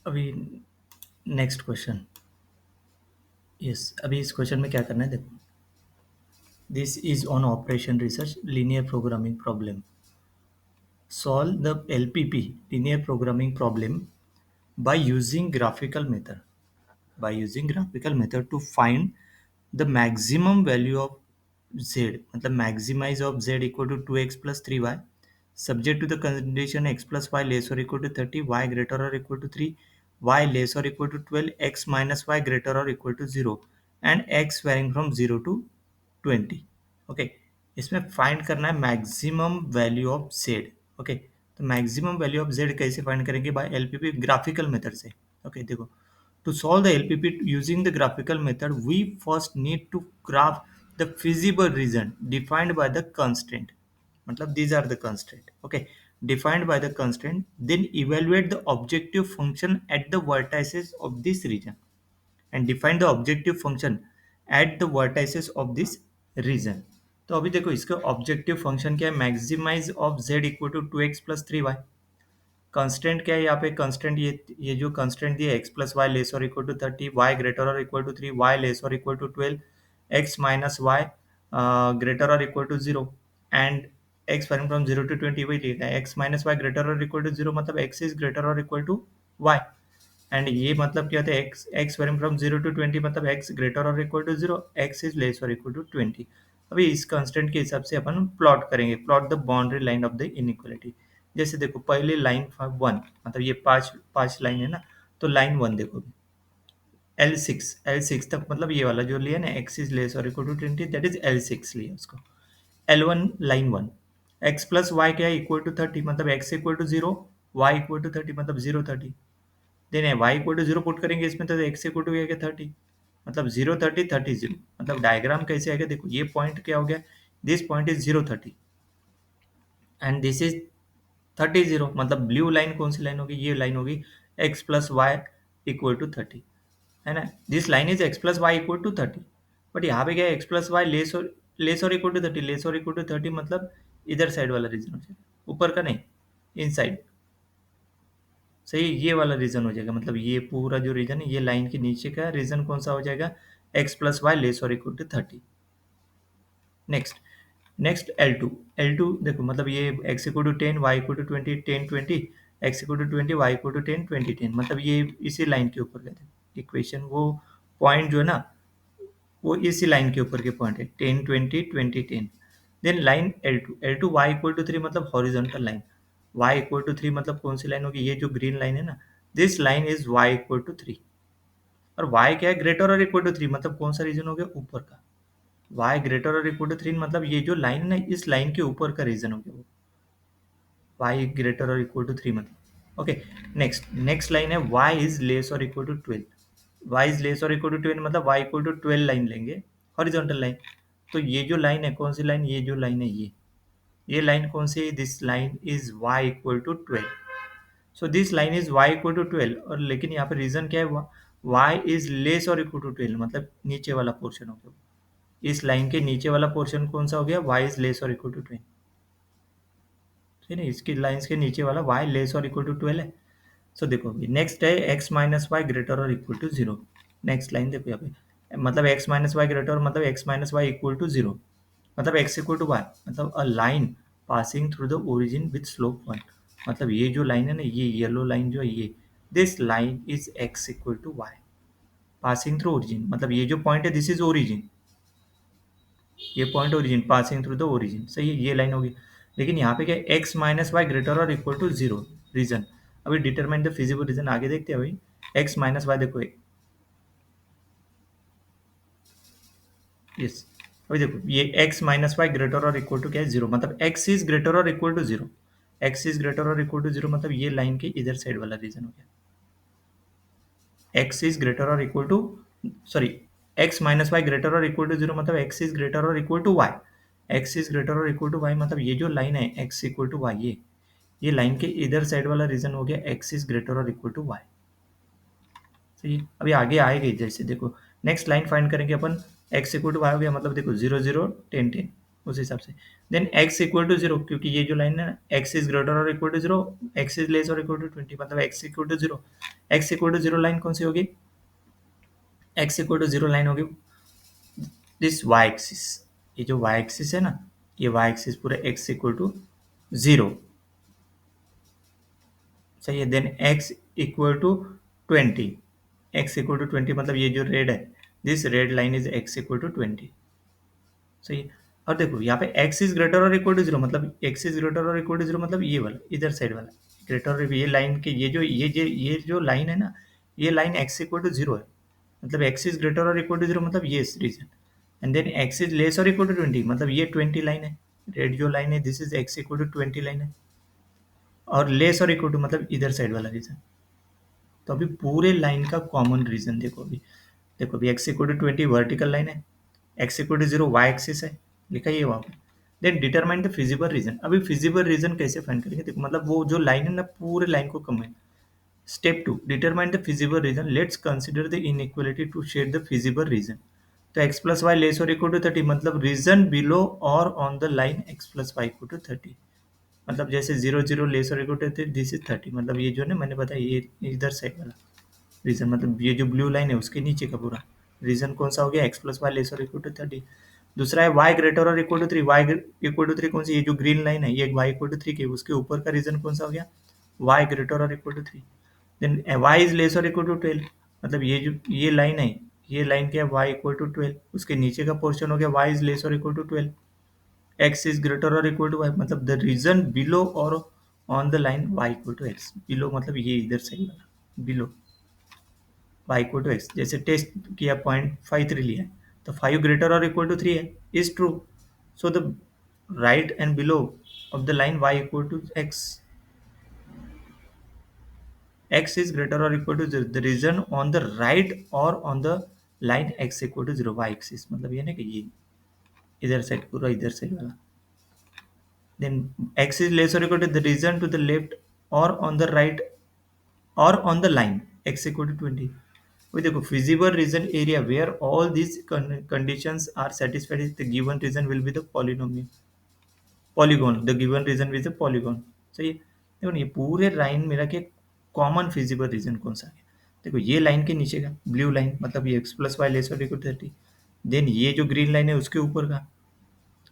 अभी next question. Yes, अभी इस क्वेश्चन में क्या करना है देखो। This is on operation research linear programming problem. Solve the LPP linear programming problem by using graphical method. By using graphical method to find the maximum value of z, मतलब maximize of z equal to 2x plus 3y subject to the condition x plus y less or equal to 30, y greater or equal to 3, y less or equal to 12, x minus y greater or equal to 0 and x varying from 0 to 20. Okay, इसमें find करना है maximum value of Z. Okay, तो maximum value of Z कैसे find करेंगे? Bye LPP graphical method से। Okay देखो, to solve the LPP using the graphical method, we first need to graph the feasible region defined by the constraint. मतलब these are the constraint. Okay, defined by the constraint. Then evaluate the objective function at the vertices of this region and define the objective function at the vertices of this region. तो अभी देखो इसका objective function क्या है? Maximise of z equal to 2x+3y। Constant क्या है यहाँ पे? कंस्टेंट ये जो कंस्टेंट दिया एक्स प्लस वाई लेस और इक्वल टू 30, वाई ग्रेटर और इक्वल टू 3, वाई लेस और equal to 12, x minus y greater और equal to 0 and x varying from 0 to 20। वही लिखा है एक्स माइनस वाई ग्रेटर और इक्वल टू 0, मतलब x is greater और इक्वल टू वाई। एंड ये मतलब क्या होता है? एक्स वैरिंग फ्रॉम 0 to 20, मतलब एक्स ग्रेटर और equal to 0, x is less और इक्वल टू 20। अभी इस कंस्टेंट के हिसाब से अपन प्लॉट करेंगे, plot the boundary line of the inequality. जैसे देखो पहले लाइन 1, मतलब ये पांच पांच लाइन है ना, तो लाइन 1 देखो, L6 तक, मतलब ये वाला जो लिया ना एक्स इज लेस और equal to 20, that is L6 लिया उसको। L1 line 1, x plus Y क्या है? इक्वल टू 30, मतलब x equal to 0, y equal to 30, मतलब 0 30। देन है वाई इक्वल टू 0 पुट करेंगे इसमें, तो एक्स इक्वल टू क्या? 30, मतलब 0 30 30 0। मतलब डायग्राम कैसे आएगा देखो, ये पॉइंट क्या हो गया? This point is 0 30 and this is 30 0, मतलब ब्लू लाइन कौन सी लाइन होगी? ये लाइन होगी x plus y equal to 30, है ना। This line is x plus y equal to 30, but यहाँ पे क्या है? एक्स प्लस वाई लेस और इक्वल टू 30, लेस और इक्वल टू 30, मतलब इधर साइड वाला रीजन हो जाएगा, ऊपर का नहीं, इन साइड। सही, ये वाला रीजन हो जाएगा, मतलब ये पूरा जो रीजन है, ये लाइन के नीचे का रीजन कौन सा हो जाएगा? एक्स प्लस वाई लेस और इक्वल टू 30। नेक्स्ट, L2 देखो, मतलब ये x equal to 10, y equal to 20, 10 20, x equal to 20, y equal to 10 20 10, मतलब ये इसी लाइन के ऊपर का इक्वेशन, वो पॉइंट जो है ना, वो इसी लाइन के ऊपर के पॉइंट है, 10 20 20 10। Then line L2 y equal to 3, मतलब horizontal line, y equal to 3, मतलब कौन सी लाइन होगी? ये जो ग्रीन लाइन है ना, this line is y equal to 3। और y क्या है? ग्रेटर और इक्वल टू 3, मतलब कौन सा रीजन हो गया? ऊपर का। y ग्रेटर और इक्वल टू 3, मतलब ये जो लाइन है ना, इस लाइन के ऊपर का रीजन हो गया वो, y ग्रेटर और इक्वल टू 3, मतलब। ओके, नेक्स्ट लाइन है y इज लेस और equal to 12। y is less और इक्वल टू 12, मतलब y इक्वल टू 12 लाइन लेंगे, हॉरिजॉन्टल लाइन। तो ये जो लाइन है कौन सी लाइन? ये जो लाइन है, ये लाइन कौन सी है? This line is y equal to 12। So this line is y equal to 12, और लेकिन यहाँ पे रीजन क्या है? y इज लेस और इक्वल टू 12, मतलब नीचे वाला पोर्शन हो गया। इस लाइन के नीचे वाला पोर्शन कौन सा हो गया? y इज लेस और इक्वल टू 12। ठीक है, इसकी लाइंस के नीचे वाला y लेस और इक्वल टू 12 है। सो देखो अभी नेक्स्ट है x माइनस वाई ग्रेटर और इक्वल टू 0। नेक्स्ट लाइन देखो यहाँ पे, मतलब x माइनस वाई ग्रेटर, मतलब x minus y equal to 0, मतलब x इक्वल टू वाई, मतलब a line passing through the origin with slope 1। मतलब ये जो लाइन है ना, ये येलो लाइन जो है, ये this line is x equal to y passing through origin, मतलब ये जो पॉइंट है दिस इज ओरिजिन, ये point origin passing through the origin. सही है, ये लाइन होगी। लेकिन यहाँ पे क्या है? एक्स माइनस वाई ग्रेटर और इक्वल टू 0 रीजन। अभी डिटरमाइन द फिजिबल रीजन आगे देखते हैं भाई। एक्स माइनस वाई देखो, यस, अभी देखो ये एक्स माइनस वाई ग्रेटर और इक्वल टू क्या है? 0, मतलब एक्स इज ग्रेटर और equal to 0। X is greater और इक्वल टू 0, मतलब ये लाइन के इधर साइड वाला रीजन हो गया। एक्स इज ग्रेटर और equal to, sorry, x minus y greater और इक्वल टू 0, मतलब एक्स इज ग्रेटर और equal to y. X is greater और इक्वल टू वाई, मतलब ये जो लाइन है एक्स इक्वल टू वाई, ये लाइन के इधर साइड वाला रीजन हो गया एक्स इज ग्रेटर और इक्वल टू वाई। सही है, अभी आगे आएगा जैसे देखो, नेक्स्ट लाइन फाइंड करेंगे अपन। एक्स इक्वल टू वाई हो गया, मतलब देखो 0 0 10 10, उस हिसाब से। देन एक्स इक्वल टू 0, क्योंकि ये जो लाइन है एक्स इज ग्रेटर और equal to 0, x is less और इक्वल टू 20, मतलब x equal to 0, x equal to zero line कौन सी होगी? X equal to zero line होगी दिस वाई एक्सिस। ये जो वाई एक्सिस है ना, ये वाई एक्सिस पूरा एक्स इक्वल टू जीरो, सही है। Then x equal to 20, x equal to 20 मतलब ये जो रेड है, this red line is x equal to 20, सही है। और देखो यहाँ पे एक्स इज ग्रेटर और इक्वल टू जीरो, मतलब एक्स इज ग्रेटर और इक्वल टू जीरो मतलब ये वाला इधर साइड वाला ग्रेटर और ये लाइन के ये जो लाइन है ना, ये line x equal to zero है, मतलब एक्स इज ग्रेटर और इक्वल टू जीरो मतलब ये region. And then x is less और इक्वल टू 20 मतलब ये 20 लाइन है, रेड जो लाइन है this is x equal to 20 line है, और लेस और इक्वल टू मतलब इधर साइड वाला रीजन। तो अभी पूरे लाइन का कॉमन रीजन देखो अभी, देखो अभी x equal to 20 vertical line है, x equal to zero y axis है, लिखा ही है वहाँ पे। Then determine the feasible region. अभी फिजिबल रीजन कैसे फाइंड करेंगे? देखो मतलब वो जो लाइन है ना पूरे लाइन को comment. Step two, determine the feasible region. Let's consider the inequality to shade the feasible region. तो एक्स प्लस वाई लेस और इक्वल टू 30 मतलब रीजन बिलो और on the line x plus y equal to 30, मतलब जैसे zero zero less और equal to this is 30, मतलब ये जो है ना मैंने बताया ये इधर साइड वाला रीजन, मतलब ये जो ब्लू लाइन है उसके नीचे का पूरा रीजन कौन सा हो गया? एक्स प्लस वाई लेस और इक्वल टू 30। दूसरा है वाई ग्रेटर और equal to 3, y equal to 3 कौन सी? ये जो ग्रीन लाइन है ये वाई इक्वल टू 3 के उसके ऊपर का रीजन कौन सा हो गया? वाई ग्रेटर और equal to 3। Then y is less और इक्वल टू 12, मतलब ये जो ये लाइन है, ये लाइन क्या है? वाई इक्वल टू 12, उसके नीचे का पोर्शन हो गया वाई इज लेस और equal to 12। X is greater और इक्वल टू वाई, मतलब द रीजन बिलो और on the line y equal to x. Below मतलब ये इधर साइड वाला below y equal to x, जैसे टेस्ट किया 0.53 लिया है तो 5 ग्रेटर और इक्वल टू 3 है, is true. So the right and below of the line y equal to x, x is greater or equal to 0, the region on the right or on the line x equal to 0 y axis, मतलब ये ना कि ये इधर side पूरा इधर side वाला। then x is less or equal to the region to the left or on the right or on the line x equal to 20। वही देखो feasible region area where all these conditions are satisfied is the given region will be the polynomial polygon, the given region is a polygon, सही है। देखो ना, ये पूरे line मिला के कॉमन फिजिबल रीजन कौन सा है? देखो ये लाइन के नीचे का ब्लू लाइन मतलब ये एक्स प्लस वाई लेस और इक्वल टू 30, देन ये जो ग्रीन लाइन है उसके ऊपर का,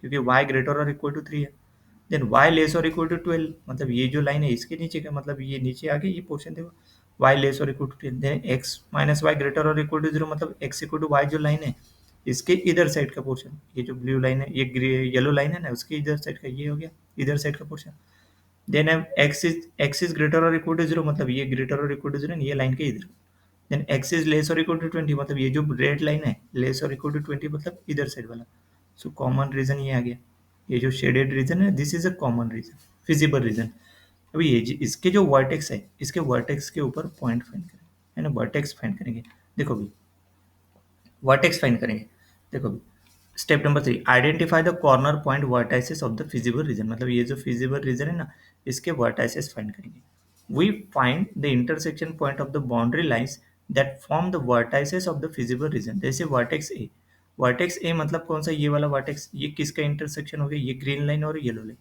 क्योंकि y ग्रेटर और इक्वल टू 3 है, देन y लेस और इक्वल टू 12 मतलब ये जो लाइन है इसके नीचे का, मतलब ये नीचे आगे ये पोर्शन देखो y लेस और equal to 10, then x minus y greater और इक्वल टू 0 मतलब x इक्वल टू y जो लाइन है इसके इधर साइड का पोर्शन, ये जो ब्लू लाइन है ये येलो लाइन है ना उसके इधर साइड का ये हो गया इधर साइड का portion. Then x is greater और इक्वल टू 0 मतलब ये ग्रेटर और इक्वल टू 0 ये लाइन के इधर। देन x इज लेस और इक्वल टू 20 मतलब ये जो रेड लाइन है लेस और इक्वल टू 20 मतलब इधर साइड वाला। सो कॉमन रीजन ये आ गया, ये जो शेडेड रीजन है this is a common region feasible region. अभी ये इसके जो वर्टेक्स है इसके वर्टेक्स के ऊपर पॉइंट फाइंड करेंगे, है ना, वर्टेक्स फाइंड करेंगे। देखो भी वर्टेक्स फाइंड करेंगे, देखो भी step number 3, identify the corner point vertices of the feasible region, मतलब ये जो फिजिबल रीजन है ना इसके वर्टाइसेस फाइंड करेंगे। We find the intersection point of the boundary lines that form the vertices of the feasible region. जैसे vertex A मतलब कौन सा? ये वाला वर्टेक्स, ये किसका इंटरसेक्शन हो गया? ये ग्रीन लाइन और येलो लाइन।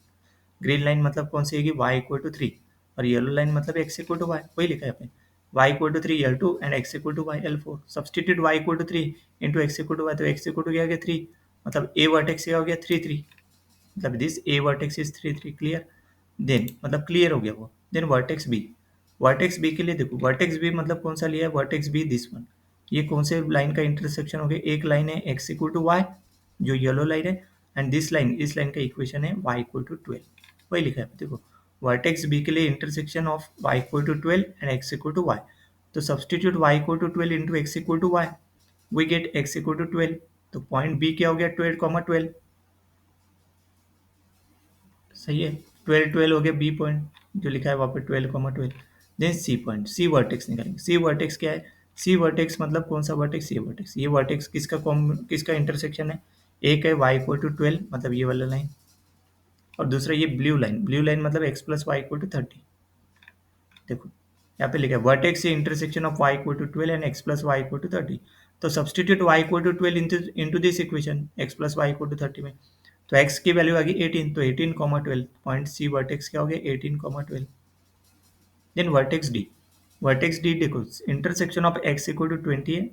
ग्रीन लाइन मतलब कौन सी होगी? y इक्वल टू 3, और येलो लाइन मतलब x इक्वल टू वाई, वही लिखा है आपने, y equal to 3 L2 and x equal to y L4। Substitute y equal to 3 into x equal to y, तो x इक्वल टू क्या हो गया 3, मतलब a वर्टेक्स क्या हो गया 3 3, मतलब this a vertex is 3 3, clear. देन मतलब क्लियर हो गया वो। देन वर्टेक्स बी के लिए देखो, वर्टेक्स बी मतलब कौन सा लिया है? वर्टेक्स बी दिस वन, ये कौन से लाइन का इंटरसेक्शन हो गया? एक लाइन है x इक्वल टू वाई जो येलो लाइन है, एंड दिस लाइन, इस लाइन का इक्वेशन है y इक्वल टू 12, वही लिखा है देखो। वर्टेक्स बी के लिए intersection of y equal to 12 and x equal to y, तो substitute y equal to 12 into x equal to y, we get x equal to 12, तो पॉइंट बी क्या हो गया 12, 12, सही है। 12 हो गया बी पॉइंट जो लिखा है वहाँ पे 12, 12। देन सी पॉइंट, सी वर्टेक्स निकालेंगे। सी वर्टेक्स क्या है? सी वर्टेक्स मतलब कौन सा वर्टेक्स? ये वर्टेक्स किसका इंटरसेक्शन है? एक है y इक्वल टू 12 मतलब ये वाला लाइन, और दूसरा ये ब्लू लाइन मतलब x plus y equal to 30। देखो यहाँ पे लिखा है वर्टेक्स से intersection of y equal to 12 and x plus y equal to 30, तो substitute y equal to 12 into this equation x plus y equal to 30 में, तो x की वैल्यू आ गई 18, तो 18, 12 पॉइंट सी वर्टेक्स क्या हो गया 18, 12। Then vertex D, vertex D देखो, intersection of x equal to 20 है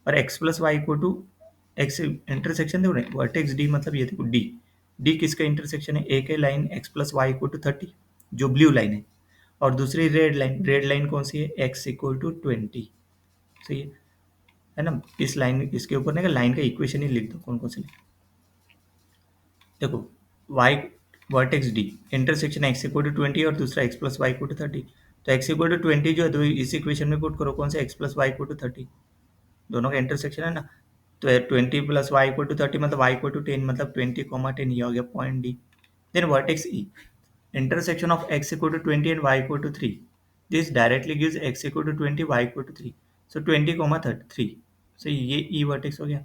और x plus y equal to x, intersection देखो ना, वर्टेक्स डी मतलब ये देखो डी, डी किसका इंटरसेक्शन है, एक है line x plus y equal to 30 जो ब्लू लाइन है, और दूसरी रेड लाइन कौन सी है, एक्स इक्वल टू 20। सही है ना। इस लाइन इसके ऊपर ना लाइन का इक्वेशन ही लिख दो कौन कौन से। देखो y vertex D, intersection x equal to 20 और दूसरा x plus y equal to 30। तो x इक्वल टू 20 जो है तो इस इक्वेशन में पुट करो, कौन सा, x plus y equal to 30, दोनों का इंटरसेक्शन है ना। तो 20 प्लस वाई इक्वल टू 30 मतलब y इक्वल टू 10, मतलब 20, 10 ये हो गया point D. Then vertex E, intersection of x equal to 20 and y equal to 3, this directly gives x equal to 20, y equal to 3, so 20 3। so ये e vertex हो गया,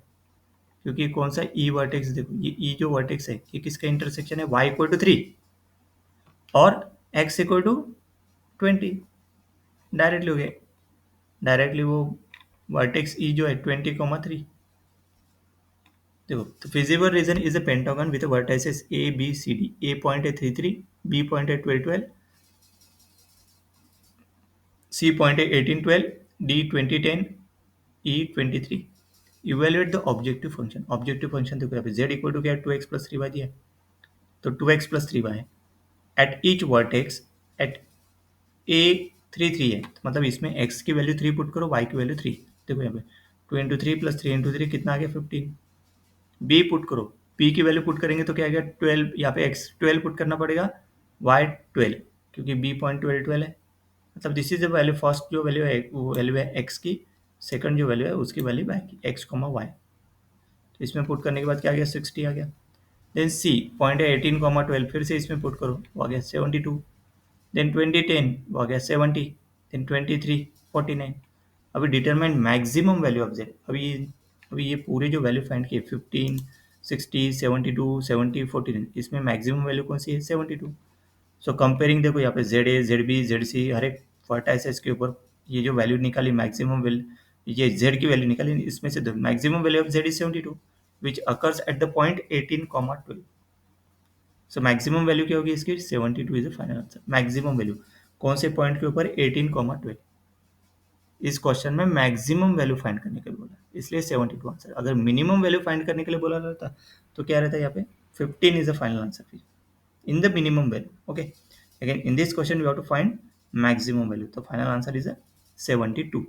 क्योंकि कौन सा e वर्टेक्स, देखो ये e जो वर्टेक्स है ये किसका इंटरसेक्शन है, y इक्वल टू 3 और x इक्वल टू 20, डायरेक्टली हो गया, डायरेक्टली वो वर्टेक्स e जो है 20, 3। देखो तो feasible region is a pentagon with vertices a b c d, a point है 3 3, b पॉइंट है 12 12, C point है 18 12, D 20 10, E 23। Evaluate the objective function, objective function देखो यहाँ पे z इक्वल टू क्या है, 2x प्लस 3y दिया है, तो 2x प्लस 3y है एट ईच वर्टेक्स एट ए 3 3 है, तो मतलब इसमें x की वैल्यू 3 पुट करो, y की वैल्यू 3। देखो यहाँ पे 2 into three plus 3 into three कितना आ गया 15। b पुट करो, p की वैल्यू पुट करेंगे तो क्या आ गया 12, यहाँ पे x 12 पुट करना पड़ेगा, y 12, क्योंकि b पॉइंट 12 12 है, मतलब this is the value, first जो वैल्यू है वो वैल्यू है एक्स की, सेकंड जो वैल्यू है उसकी वैल्यू वाई की, एक्स कॉमा वाई। तो इसमें पुट करने के बाद क्या आ गया 60 आ गया। देन सी पॉइंट है 18, 12, फिर से इसमें पुट करो, वो आ गया 72। देन 20 10 वो आ गया 70। देन 23 49। अभी determine maximum value of Z, अभी ये पूरे जो वैल्यू फाइंड किए 15 60 72 70 49, इसमें मैक्सिमम वैल्यू कौन सी है 72। सो कंपेयरिंग देखो यहाँ पे z A z B z C हर एक वर्टाइसेस के ऊपर ये जो वैल्यू निकाली मैक्सिमम वैल्यू, ये जेड की वैल्यू निकाली, इसमें से maximum value of z is 72 which occurs at the point 18, 12। So maximum value क्या होगी इसकी 72 is the final answer. Maximum value कौन से पॉइंट के ऊपर 18, 12, इस क्वेश्चन में मैक्सिमम वैल्यू फाइंड करने के लिए बोला, इसलिए 72 आंसर। अगर मिनिमम वैल्यू फाइंड करने के लिए बोला रहता तो क्या रहता है यहाँ पे 15 is the final answer in the minimum value। Okay, again in this question we have to find maximum value, so final answer is a 72।